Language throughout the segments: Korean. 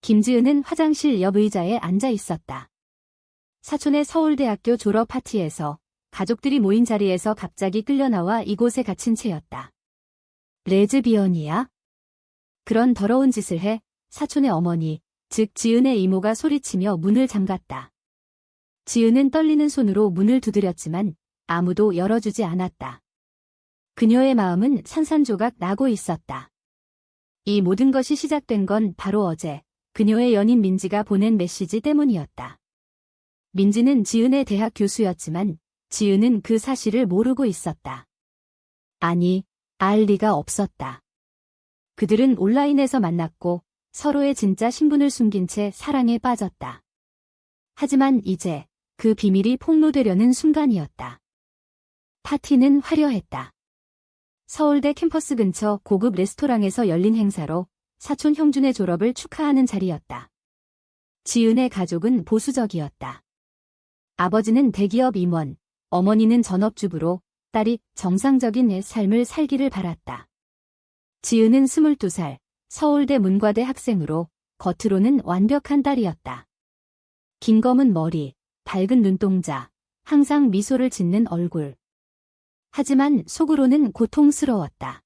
김지은은 화장실 옆 의자에 앉아 있었다. 사촌의 서울대학교 졸업 파티에서 가족들이 모인 자리에서 갑자기 끌려나와 이곳에 갇힌 채였다. 레즈비언이야? 그런 더러운 짓을 해? 사촌의 어머니, 즉 지은의 이모가 소리치며 문을 잠갔다. 지은은 떨리는 손으로 문을 두드렸지만 아무도 열어주지 않았다. 그녀의 마음은 산산조각 나고 있었다. 이 모든 것이 시작된 건 바로 어제 그녀의 연인 민지가 보낸 메시지 때문이었다. 민지는 지은의 대학 교수였지만 지은은 그 사실을 모르고 있었다. 아니, 알 리가 없었다. 그들은 온라인에서 만났고 서로의 진짜 신분을 숨긴 채 사랑에 빠졌다. 하지만 이제 그 비밀이 폭로되려는 순간이었다. 파티는 화려했다. 서울대 캠퍼스 근처 고급 레스토랑에서 열린 행사로 사촌 형준의 졸업을 축하하는 자리였다. 지은의 가족은 보수적이었다. 아버지는 대기업 임원, 어머니는 전업주부로 딸이 정상적인 삶을 살기를 바랐다. 지은은 22살, 서울대 문과대 학생으로 겉으로는 완벽한 딸이었다. 긴 검은 머리, 밝은 눈동자, 항상 미소를 짓는 얼굴. 하지만 속으로는 고통스러웠다.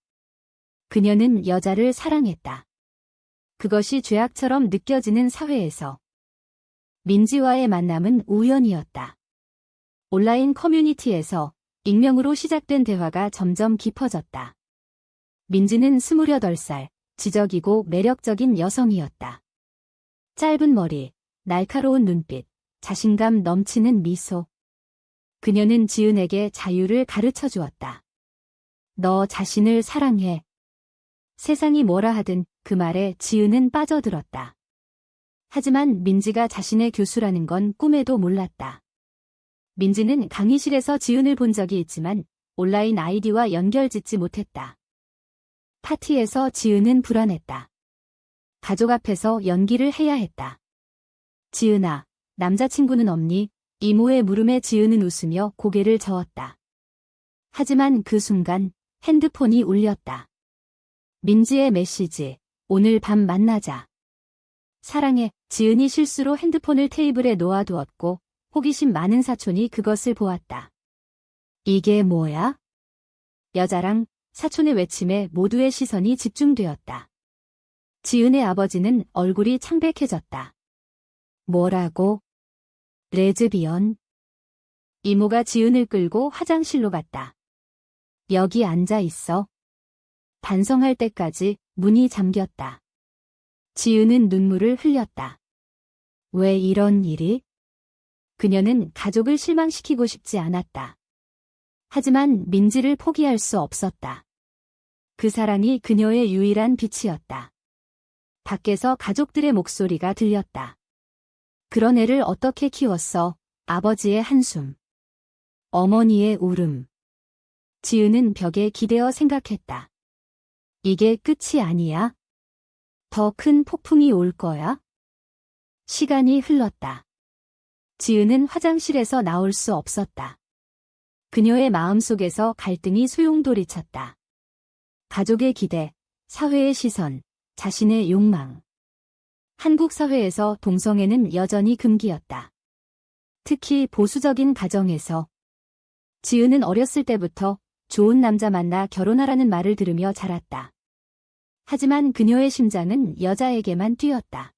그녀는 여자를 사랑했다. 그것이 죄악처럼 느껴지는 사회에서 민지와의 만남은 우연이었다. 온라인 커뮤니티에서 익명으로 시작된 대화가 점점 깊어졌다. 민지는 28살, 지적이고 매력적인 여성이었다. 짧은 머리, 날카로운 눈빛, 자신감 넘치는 미소. 그녀는 지은에게 자유를 가르쳐 주었다. 너 자신을 사랑해. 세상이 뭐라 하든 그 말에 지은은 빠져들었다. 하지만 민지가 자신의 교수라는 건 꿈에도 몰랐다. 민지는 강의실에서 지은을 본 적이 있지만 온라인 아이디와 연결짓지 못했다. 파티에서 지은은 불안했다. 가족 앞에서 연기를 해야 했다. 지은아, 남자친구는 없니? 이모의 물음에 지은은 웃으며 고개를 저었다. 하지만 그 순간 핸드폰이 울렸다. 민지의 메시지, 오늘 밤 만나자. 사랑해. 지은이 실수로 핸드폰을 테이블에 놓아두었고 호기심 많은 사촌이 그것을 보았다. 이게 뭐야? 여자랑 사촌의 외침에 모두의 시선이 집중되었다. 지은의 아버지는 얼굴이 창백해졌다. 뭐라고? 레즈비언? 이모가 지은을 끌고 화장실로 갔다. 여기 앉아 있어. 반성할 때까지 문이 잠겼다. 지은은 눈물을 흘렸다. 왜 이런 일이? 그녀는 가족을 실망시키고 싶지 않았다. 하지만 민지를 포기할 수 없었다. 그 사랑이 그녀의 유일한 빛이었다. 밖에서 가족들의 목소리가 들렸다. 그런 애를 어떻게 키웠어? 아버지의 한숨. 어머니의 울음. 지은은 벽에 기대어 생각했다. 이게 끝이 아니야? 더 큰 폭풍이 올 거야? 시간이 흘렀다. 지은은 화장실에서 나올 수 없었다. 그녀의 마음속에서 갈등이 소용돌이쳤다. 가족의 기대, 사회의 시선, 자신의 욕망. 한국 사회에서 동성애는 여전히 금기였다. 특히 보수적인 가정에서. 지은은 어렸을 때부터 좋은 남자 만나 결혼하라는 말을 들으며 자랐다. 하지만 그녀의 심장은 여자에게만 뛰었다.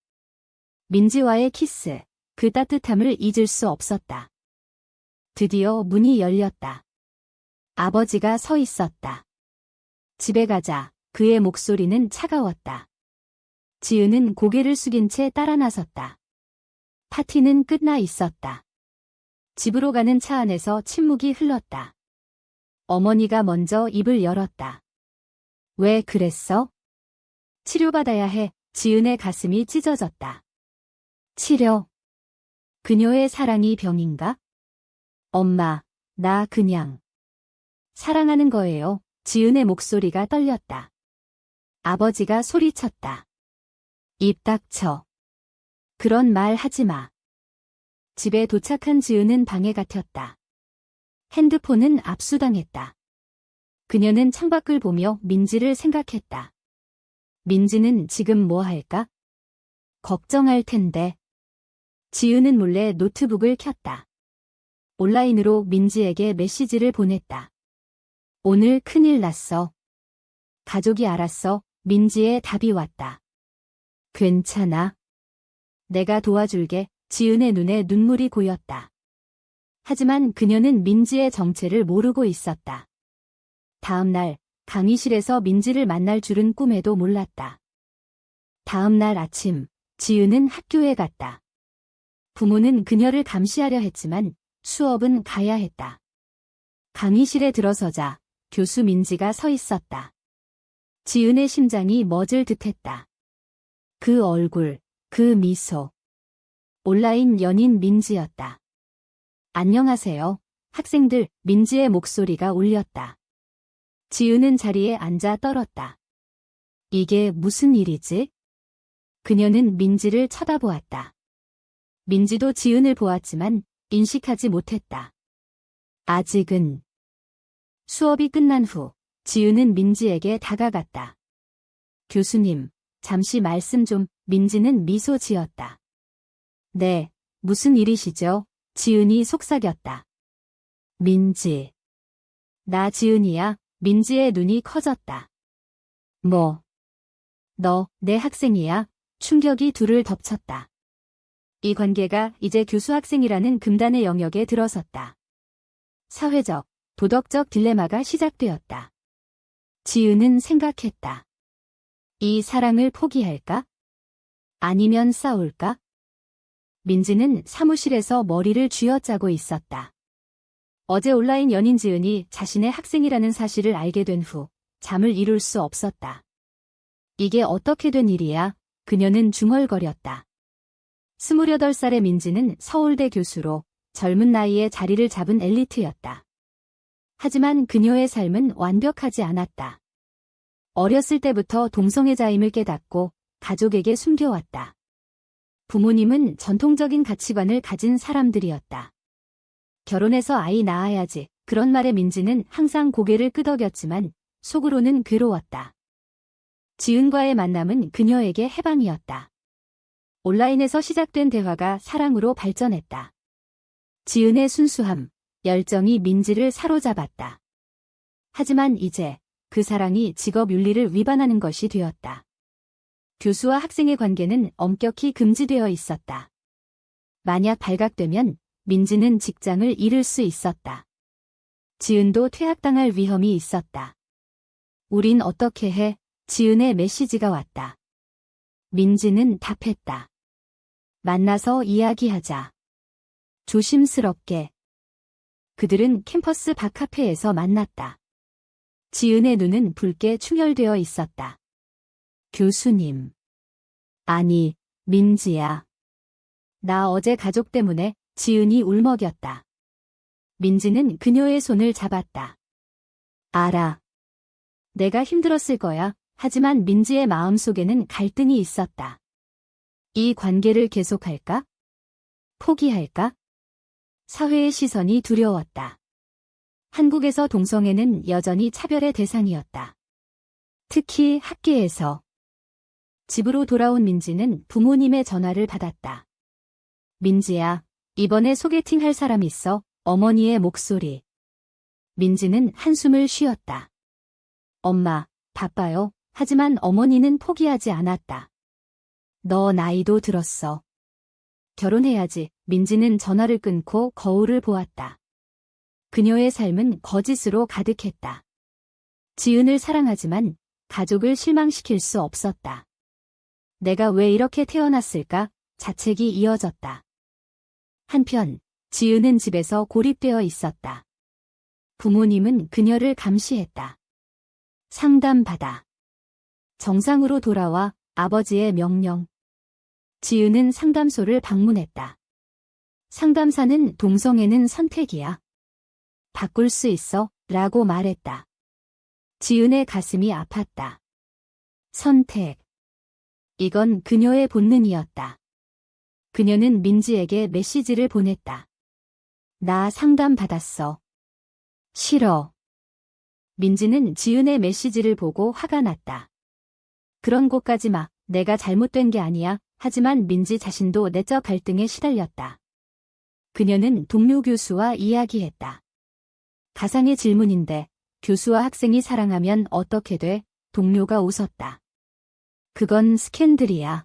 민지와의 키스, 그 따뜻함을 잊을 수 없었다. 드디어 문이 열렸다. 아버지가 서 있었다. 집에 가자. 그의 목소리는 차가웠다. 지은은 고개를 숙인 채 따라 나섰다. 파티는 끝나 있었다. 집으로 가는 차 안에서 침묵이 흘렀다. 어머니가 먼저 입을 열었다. 왜 그랬어? 치료받아야 해. 지은의 가슴이 찢어졌다. 치료. 그녀의 사랑이 병인가? 엄마, 나 그냥 사랑하는 거예요. 지은의 목소리가 떨렸다. 아버지가 소리쳤다. 입 닥쳐. 그런 말 하지 마. 집에 도착한 지은은 방에 갇혔다. 핸드폰은 압수당했다. 그녀는 창밖을 보며 민지를 생각했다. 민지는 지금 뭐 할까? 걱정할 텐데. 지은은 몰래 노트북을 켰다. 온라인으로 민지에게 메시지를 보냈다. 오늘 큰일 났어. 가족이 알았어. 민지의 답이 왔다. 괜찮아. 내가 도와줄게. 지은의 눈에 눈물이 고였다. 하지만 그녀는 민지의 정체를 모르고 있었다. 다음 날 강의실에서 민지를 만날 줄은 꿈에도 몰랐다. 다음 날 아침 지은은 학교에 갔다. 부모는 그녀를 감시하려 했지만 수업은 가야 했다. 강의실에 들어서자 교수 민지가 서 있었다. 지은의 심장이 멎을 듯했다. 그 얼굴, 그 미소. 온라인 연인 민지였다. 안녕하세요. 학생들, 민지의 목소리가 울렸다. 지은은 자리에 앉아 떨었다. 이게 무슨 일이지? 그녀는 민지를 쳐다보았다. 민지도 지은을 보았지만 인식하지 못했다. 아직은. 수업이 끝난 후 지은은 민지에게 다가갔다. 교수님, 잠시 말씀 좀. 민지는 미소 지었다. 네, 무슨 일이시죠? 지은이 속삭였다. 민지. 나 지은이야. 민지의 눈이 커졌다. 뭐? 너, 내 학생이야? 충격이 둘을 덮쳤다. 이 관계가 이제 교수-학생이라는 금단의 영역에 들어섰다. 사회적, 도덕적 딜레마가 시작되었다. 지은은 생각했다. 이 사랑을 포기할까? 아니면 싸울까? 민지는 사무실에서 머리를 쥐어짜고 있었다. 어제 온라인 연인 지은이 자신의 학생이라는 사실을 알게 된 후 잠을 이룰 수 없었다. 이게 어떻게 된 일이야? 그녀는 중얼거렸다. 28살의 민지는 서울대 교수로 젊은 나이에 자리를 잡은 엘리트였다. 하지만 그녀의 삶은 완벽하지 않았다. 어렸을 때부터 동성애자임을 깨닫고 가족에게 숨겨왔다. 부모님은 전통적인 가치관을 가진 사람들이었다. 결혼해서 아이 낳아야지. 그런 말에 민지는 항상 고개를 끄덕였지만 속으로는 괴로웠다. 지은과의 만남은 그녀에게 해방이었다. 온라인에서 시작된 대화가 사랑으로 발전했다. 지은의 순수함, 열정이 민지를 사로잡았다. 하지만 이제 그 사랑이 직업 윤리를 위반하는 것이 되었다. 교수와 학생의 관계는 엄격히 금지되어 있었다. 만약 발각되면 민지는 직장을 잃을 수 있었다. 지은도 퇴학당할 위험이 있었다. 우린 어떻게 해? 지은의 메시지가 왔다. 민지는 답했다. 만나서 이야기하자. 조심스럽게. 그들은 캠퍼스 밖 카페에서 만났다. 지은의 눈은 붉게 충혈되어 있었다. 교수님. 아니, 민지야. 나 어제 가족 때문에. 지은이 울먹였다. 민지는 그녀의 손을 잡았다. 알아. 내가 힘들었을 거야. 하지만 민지의 마음속에는 갈등이 있었다. 이 관계를 계속할까? 포기할까? 사회의 시선이 두려웠다. 한국에서 동성애는 여전히 차별의 대상이었다. 특히 학계에서. 집으로 돌아온 민지는 부모님의 전화를 받았다. 민지야, 이번에 소개팅할 사람 있어. 어머니의 목소리. 민지는 한숨을 쉬었다. 엄마, 바빠요. 하지만 어머니는 포기하지 않았다. 너 나이도 들었어. 결혼해야지. 민지는 전화를 끊고 거울을 보았다. 그녀의 삶은 거짓으로 가득했다. 지은을 사랑하지만 가족을 실망시킬 수 없었다. 내가 왜 이렇게 태어났을까? 자책이 이어졌다. 한편 지은은 집에서 고립되어 있었다. 부모님은 그녀를 감시했다. 상담받아. 정상으로 돌아와. 아버지의 명령. 지은은 상담소를 방문했다. 상담사는 동성애는 선택이야. 바꿀 수 있어? 라고 말했다. 지은의 가슴이 아팠다. 선택. 이건 그녀의 본능이었다. 그녀는 민지에게 메시지를 보냈다. 나 상담받았어. 싫어. 민지는 지은의 메시지를 보고 화가 났다. 그런 곳까지 마. 내가 잘못된 게 아니야. 하지만 민지 자신도 내적 갈등에 시달렸다. 그녀는 동료 교수와 이야기했다. 가상의 질문인데 교수와 학생이 사랑하면 어떻게 돼? 동료가 웃었다. 그건 스캔들이야.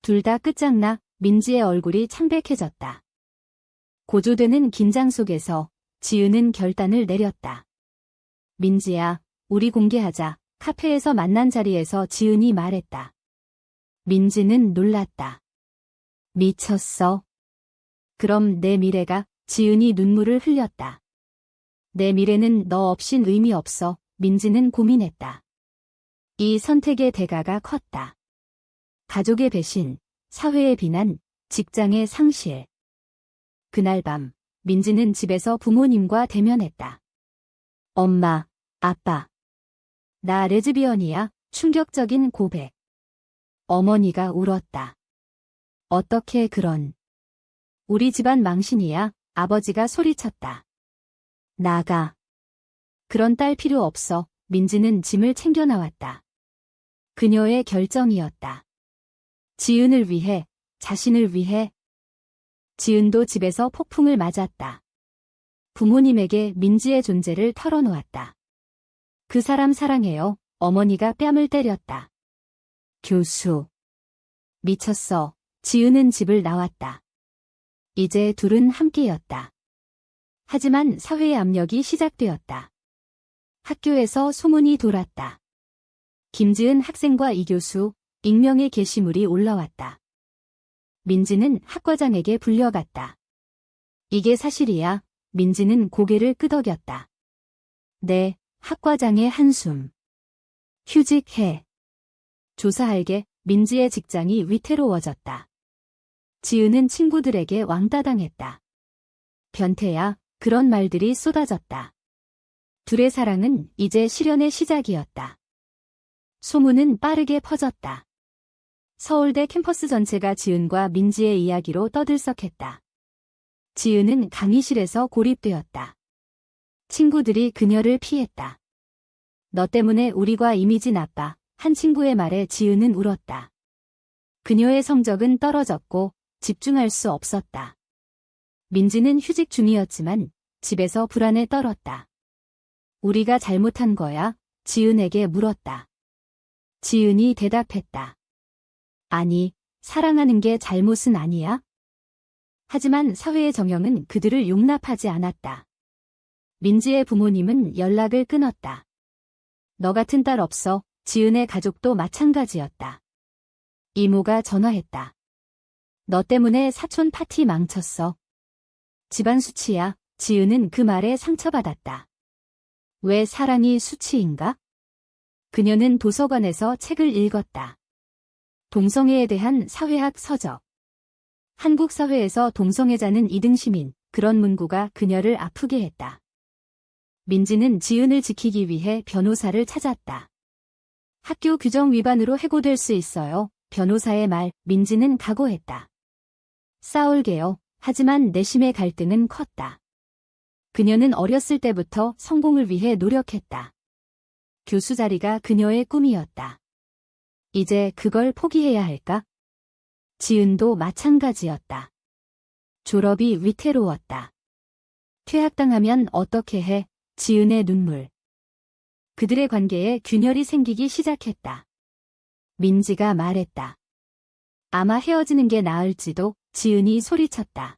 둘 다 끝장나. 민지의 얼굴이 창백해졌다. 고조되는 긴장 속에서 지은은 결단을 내렸다. 민지야, 우리 공개하자. 카페에서 만난 자리에서 지은이 말했다. 민지는 놀랐다. 미쳤어. 그럼 내 미래가? 지은이 눈물을 흘렸다. 내 미래는 너 없인 의미 없어. 민지는 고민했다. 이 선택의 대가가 컸다. 가족의 배신, 사회의 비난, 직장의 상실. 그날 밤, 민지는 집에서 부모님과 대면했다. 엄마, 아빠. 나 레즈비언이야. 충격적인 고백. 어머니가 울었다. 어떻게 그런. 우리 집안 망신이야. 아버지가 소리쳤다. 나가. 그런 딸 필요 없어. 민지는 짐을 챙겨 나왔다. 그녀의 결정이었다. 지은을 위해, 자신을 위해. 지은도 집에서 폭풍을 맞았다. 부모님에게 민지의 존재를 털어놓았다. 그 사람 사랑해요. 어머니가 뺨을 때렸다. 교수. 미쳤어. 지은은 집을 나왔다. 이제 둘은 함께였다. 하지만 사회의 압력이 시작되었다. 학교에서 소문이 돌았다. 김지은 학생과 이 교수, 익명의 게시물이 올라왔다. 민지는 학과장에게 불려갔다. 이게 사실이야. 민지는 고개를 끄덕였다. 네, 학과장의 한숨. 휴직해. 조사할게. 민지의 직장이 위태로워졌다. 지은은 친구들에게 왕따당했다. 변태야. 그런 말들이 쏟아졌다. 둘의 사랑은 이제 실연의 시작이었다. 소문은 빠르게 퍼졌다. 서울대 캠퍼스 전체가 지은과 민지의 이야기로 떠들썩했다. 지은은 강의실에서 고립되었다. 친구들이 그녀를 피했다. 너 때문에 우리과 이미지 나빠. 한 친구의 말에 지은은 울었다. 그녀의 성적은 떨어졌고 집중할 수 없었다. 민지는 휴직 중이었지만 집에서 불안에 떨었다. 우리가 잘못한 거야? 지은에게 물었다. 지은이 대답했다. 아니, 사랑하는 게 잘못은 아니야? 하지만 사회의 정형은 그들을 용납하지 않았다. 민지의 부모님은 연락을 끊었다. 너 같은 딸 없어. 지은의 가족도 마찬가지였다. 이모가 전화했다. 너 때문에 사촌 파티 망쳤어. 집안 수치야. 지은은 그 말에 상처받았다. 왜 사랑이 수치인가? 그녀는 도서관에서 책을 읽었다. 동성애에 대한 사회학 서적. 한국 사회에서 동성애자는 2등 시민, 그런 문구가 그녀를 아프게 했다. 민지는 지은을 지키기 위해 변호사를 찾았다. 학교 규정 위반으로 해고될 수 있어요. 변호사의 말, 민지는 각오했다. 싸울게요. 하지만 내심의 갈등은 컸다. 그녀는 어렸을 때부터 성공을 위해 노력했다. 교수 자리가 그녀의 꿈이었다. 이제 그걸 포기해야 할까? 지은도 마찬가지였다. 졸업이 위태로웠다. 퇴학당하면 어떻게 해? 지은의 눈물. 그들의 관계에 균열이 생기기 시작했다. 민지가 말했다. 아마 헤어지는 게 나을지도. 지은이 소리쳤다.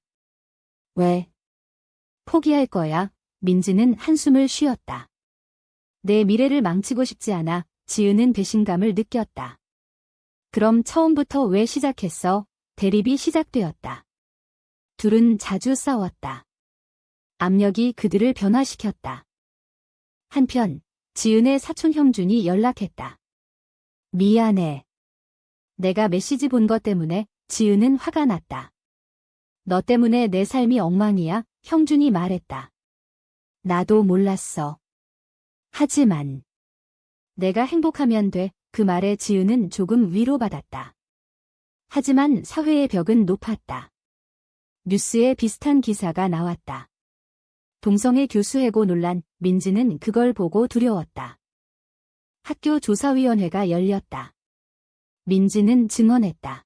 왜? 포기할 거야. 민지는 한숨을 쉬었다. 내 미래를 망치고 싶지 않아. 지은은 배신감을 느꼈다. 그럼 처음부터 왜 시작했어? 대립이 시작되었다. 둘은 자주 싸웠다. 압력이 그들을 변화시켰다. 한편 지은의 사촌 형준이 연락했다. 미안해. 내가 메시지 본 것 때문에. 지은은 화가 났다. 너 때문에 내 삶이 엉망이야. 형준이 말했다. 나도 몰랐어. 하지만 내가 행복하면 돼. 그 말에 지은은 조금 위로받았다. 하지만 사회의 벽은 높았다. 뉴스에 비슷한 기사가 나왔다. 동성애 교수 해고 논란. 민지는 그걸 보고 두려웠다. 학교 조사위원회가 열렸다. 민지는 증언했다.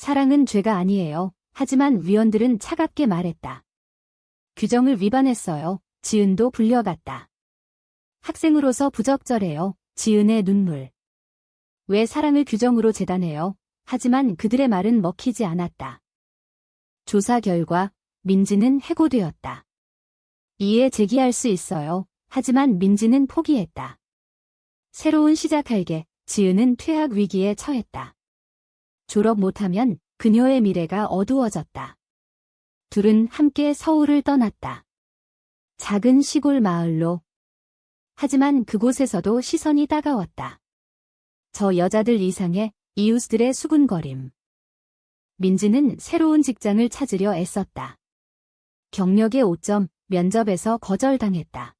사랑은 죄가 아니에요. 하지만 위원들은 차갑게 말했다. 규정을 위반했어요. 지은도 불려갔다. 학생으로서 부적절해요. 지은의 눈물. 왜 사랑을 규정으로 재단해요? 하지만 그들의 말은 먹히지 않았다. 조사 결과 민지는 해고되었다. 이에 제기할 수 있어요. 하지만 민지는 포기했다. 새로운 시작할게 지은은 퇴학 위기에 처했다. 졸업 못하면 그녀의 미래가 어두워졌다. 둘은 함께 서울을 떠났다. 작은 시골 마을로. 하지만 그곳에서도 시선이 따가웠다. 저 여자들 이상의 이웃들의 수군거림. 민지는 새로운 직장을 찾으려 애썼다. 경력의 5점, 면접에서 거절당했다.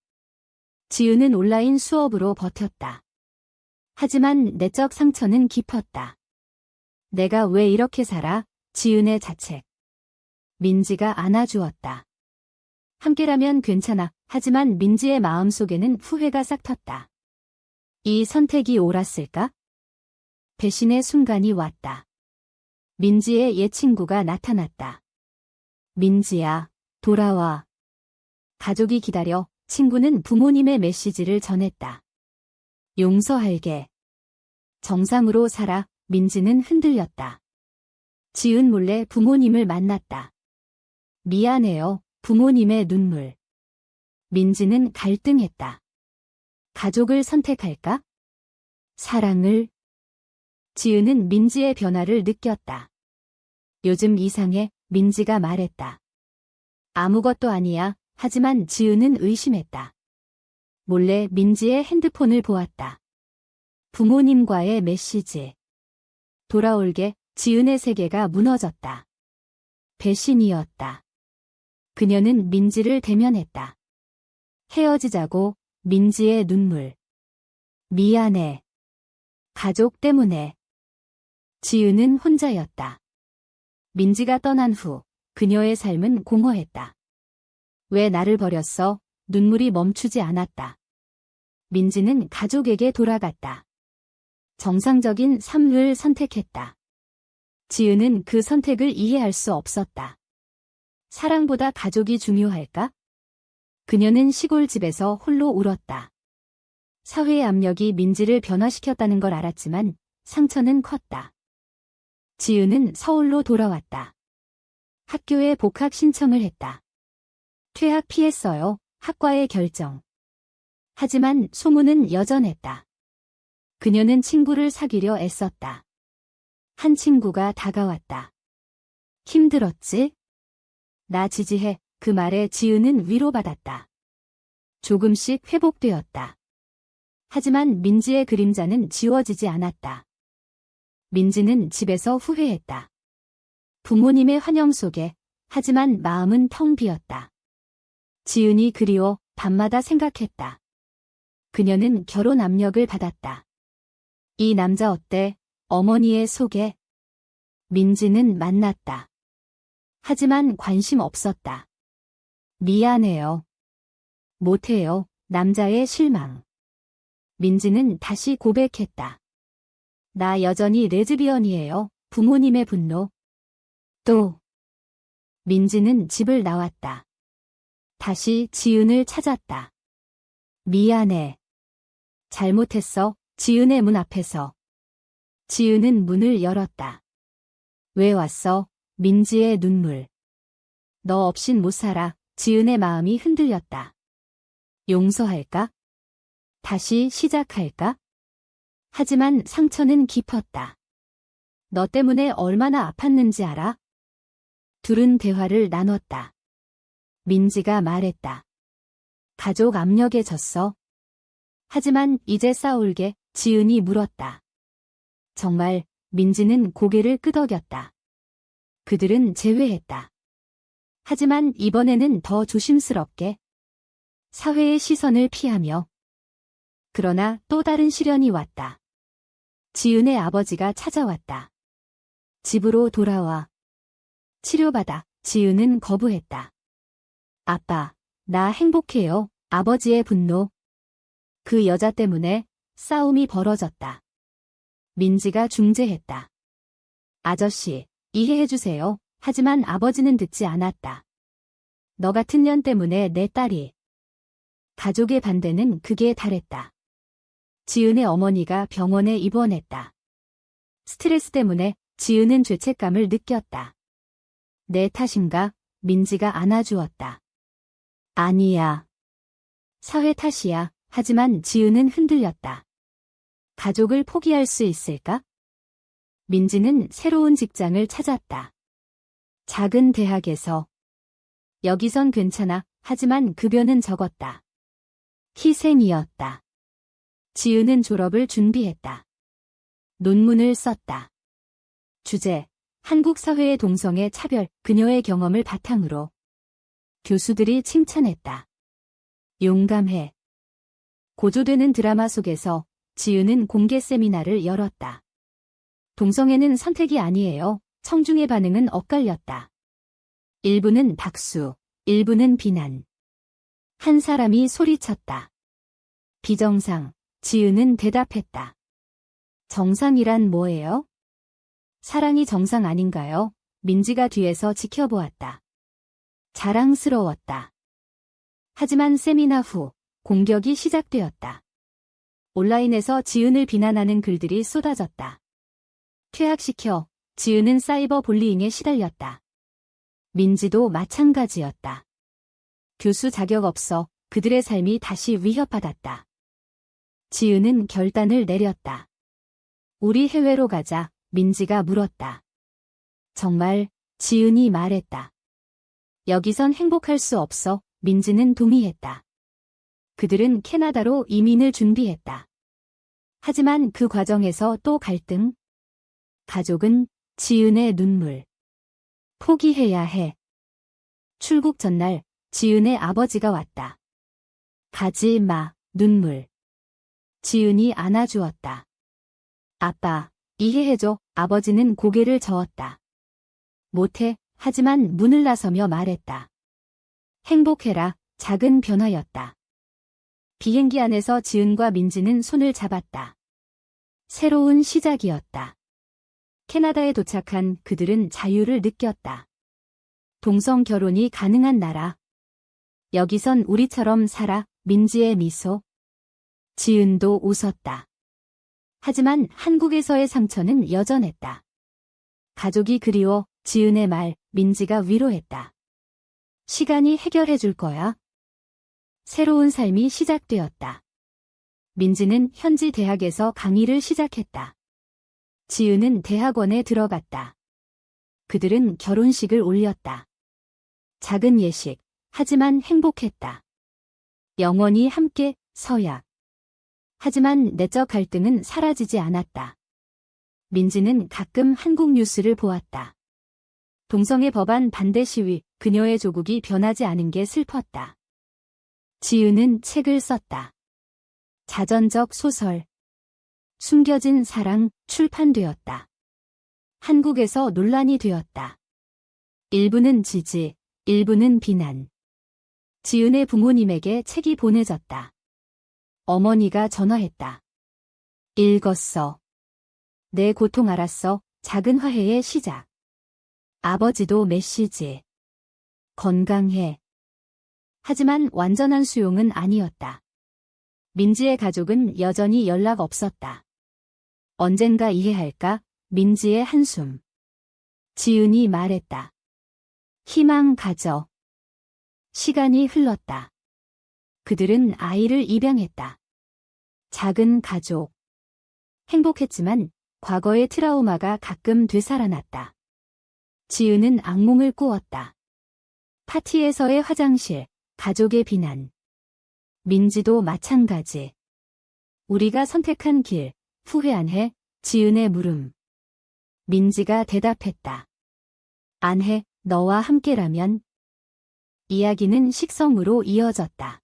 지은은 온라인 수업으로 버텼다. 하지만 내적 상처는 깊었다. 내가 왜 이렇게 살아? 지은의 자책. 민지가 안아주었다. 함께라면 괜찮아. 하지만 민지의 마음속에는 후회가 싹텄다. 이 선택이 옳았을까? 배신의 순간이 왔다. 민지의 옛 친구가 나타났다. 민지야, 돌아와. 가족이 기다려. 친구는 부모님의 메시지를 전했다. 용서할게. 정상으로 살아. 민지는 흔들렸다. 지은 몰래 부모님을 만났다. 미안해요. 부모님의 눈물. 민지는 갈등했다. 가족을 선택할까? 사랑을? 지은은 민지의 변화를 느꼈다. 요즘 이상해. 민지가 말했다. 아무것도 아니야. 하지만 지은은 의심했다. 몰래 민지의 핸드폰을 보았다. 부모님과의 메시지. 돌아올게. 지은의 세계가 무너졌다. 배신이었다. 그녀는 민지를 대면했다. 헤어지자고. 민지의 눈물. 미안해. 가족 때문에. 지은은 혼자였다. 민지가 떠난 후 그녀의 삶은 공허했다. 왜 나를 버렸어? 눈물이 멈추지 않았다. 민지는 가족에게 돌아갔다. 정상적인 삶을 선택했다. 지은은 그 선택을 이해할 수 없었다. 사랑보다 가족이 중요할까? 그녀는 시골집에서 홀로 울었다. 사회의 압력이 민지를 변화시켰다는 걸 알았지만 상처는 컸다. 지은은 서울로 돌아왔다. 학교에 복학 신청을 했다. 퇴학 피했어요. 학과의 결정. 하지만 소문은 여전했다. 그녀는 친구를 사귀려 애썼다. 한 친구가 다가왔다. 힘들었지? 나 지지해. 그 말에 지은은 위로받았다. 조금씩 회복되었다. 하지만 민지의 그림자는 지워지지 않았다. 민지는 집에서 후회했다. 부모님의 환영 속에, 하지만 마음은 텅 비었다. 지은이 그리워 밤마다 생각했다. 그녀는 결혼 압력을 받았다. 이 남자 어때? 어머니의 소개. 민지는 만났다. 하지만 관심 없었다. 미안해요. 못해요. 남자의 실망. 민지는 다시 고백했다. 나 여전히 레즈비언이에요. 부모님의 분노. 또. 민지는 집을 나왔다. 다시 지은을 찾았다. 미안해. 잘못했어. 지은의 문 앞에서. 지은은 문을 열었다. 왜 왔어? 민지의 눈물. 너 없인 못 살아. 지은의 마음이 흔들렸다. 용서할까? 다시 시작할까? 하지만 상처는 깊었다. 너 때문에 얼마나 아팠는지 알아? 둘은 대화를 나눴다. 민지가 말했다. 가족 압력에 졌어. 하지만 이제 싸울게. 지은이 물었다. 정말. 민지는 고개를 끄덕였다. 그들은 재회했다. 하지만 이번에는 더 조심스럽게. 사회의 시선을 피하며. 그러나 또 다른 시련이 왔다. 지은의 아버지가 찾아왔다. 집으로 돌아와. 치료받아. 지은은 거부했다. 아빠, 나 행복해요. 아버지의 분노. 그 여자 때문에 싸움이 벌어졌다. 민지가 중재했다. 아저씨, 이해해주세요. 하지만 아버지는 듣지 않았다. 너 같은 년 때문에 내 딸이. 가족의 반대는 극에 달했다. 지은의 어머니가 병원에 입원했다. 스트레스 때문에 지은은 죄책감을 느꼈다. 내 탓인가? 민지가 안아주었다. 아니야. 사회 탓이야. 하지만 지은은 흔들렸다. 가족을 포기할 수 있을까? 민지는 새로운 직장을 찾았다. 작은 대학에서. 여기선 괜찮아. 하지만 급여는 적었다. 희생이었다. 지은은 졸업을 준비했다. 논문을 썼다. 주제: 한국 사회의 동성애 차별, 그녀의 경험을 바탕으로. 교수들이 칭찬했다. 용감해. 고조되는 드라마 속에서 지은은 공개 세미나를 열었다. 동성애는 선택이 아니에요. 청중의 반응은 엇갈렸다. 일부는 박수, 일부는 비난. 한 사람이 소리쳤다. 비정상. 지은은 대답했다. 정상이란 뭐예요? 사랑이 정상 아닌가요? 민지가 뒤에서 지켜보았다. 자랑스러웠다. 하지만 세미나 후 공격이 시작되었다. 온라인에서 지은을 비난하는 글들이 쏟아졌다. 퇴학시켜. 지은은 사이버 불리잉에 시달렸다. 민지도 마찬가지였다. 교수 자격 없어. 그들의 삶이 다시 위협받았다. 지은은 결단을 내렸다. 우리 해외로 가자. 민지가 물었다. 정말? 지은이 말했다. 여기선 행복할 수 없어. 민지는 동의했다. 그들은 캐나다로 이민을 준비했다. 하지만 그 과정에서 또 갈등. 가족은 지은의 눈물. 포기해야 해. 출국 전날 지은의 아버지가 왔다. 가지 마. 눈물. 지은이 안아주었다. 아빠, 이해해줘. 아버지는 고개를 저었다. 못해. 하지만 문을 나서며 말했다. 행복해라. 작은 변화였다. 비행기 안에서 지은과 민지는 손을 잡았다. 새로운 시작이었다. 캐나다에 도착한 그들은 자유를 느꼈다. 동성 결혼이 가능한 나라. 여기선 우리처럼 살아. 민지의 미소. 지은도 웃었다. 하지만 한국에서의 상처는 여전했다. 가족이 그리워. 지은의 말. 민지가 위로했다. 시간이 해결해 줄 거야. 새로운 삶이 시작되었다. 민지는 현지 대학에서 강의를 시작했다. 지은은 대학원에 들어갔다. 그들은 결혼식을 올렸다. 작은 예식. 하지만 행복했다. 영원히 함께. 서약. 하지만 내적 갈등은 사라지지 않았다. 민지는 가끔 한국 뉴스를 보았다. 동성애 법안 반대 시위. 그녀의 조국이 변하지 않은 게 슬펐다. 지은은 책을 썼다. 자전적 소설. 숨겨진 사랑. 출판되었다. 한국에서 논란이 되었다. 일부는 지지, 일부는 비난. 지은의 부모님에게 책이 보내졌다. 어머니가 전화했다. 읽었어. 내 고통 알았어. 작은 화해의 시작. 아버지도 메시지. 건강해. 하지만 완전한 수용은 아니었다. 민지의 가족은 여전히 연락 없었다. 언젠가 이해할까? 민지의 한숨. 지은이 말했다. 희망 가져. 시간이 흘렀다. 그들은 아이를 입양했다. 작은 가족. 행복했지만 과거의 트라우마가 가끔 되살아났다. 지은은 악몽을 꾸었다. 파티에서의 화장실, 가족의 비난. 민지도 마찬가지. 우리가 선택한 길, 후회 안 해? 지은의 물음. 민지가 대답했다. 안 해, 너와 함께라면. 이야기는 식성으로 이어졌다.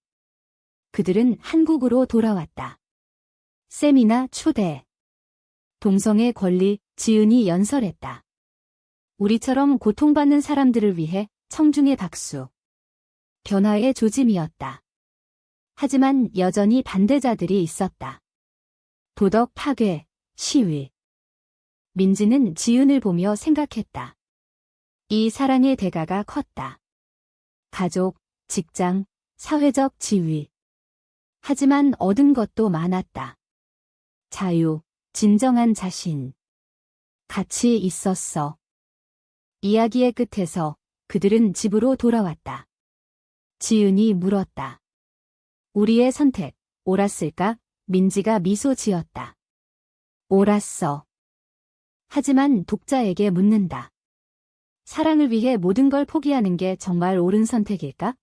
그들은 한국으로 돌아왔다. 세미나 초대. 동성애 권리. 지은이 연설했다. 우리처럼 고통받는 사람들을 위해 청중의 박수. 변화의 조짐이었다. 하지만 여전히 반대자들이 있었다. 도덕 파괴, 시위. 민지는 지은을 보며 생각했다. 이 사랑의 대가가 컸다. 가족, 직장, 사회적 지위. 하지만 얻은 것도 많았다. 자유, 진정한 자신. 같이 있었어. 이야기의 끝에서 그들은 집으로 돌아왔다. 지은이 물었다. 우리의 선택, 옳았을까? 민지가 미소 지었다. 옳았어. 하지만 독자에게 묻는다. 사랑을 위해 모든 걸 포기하는 게 정말 옳은 선택일까?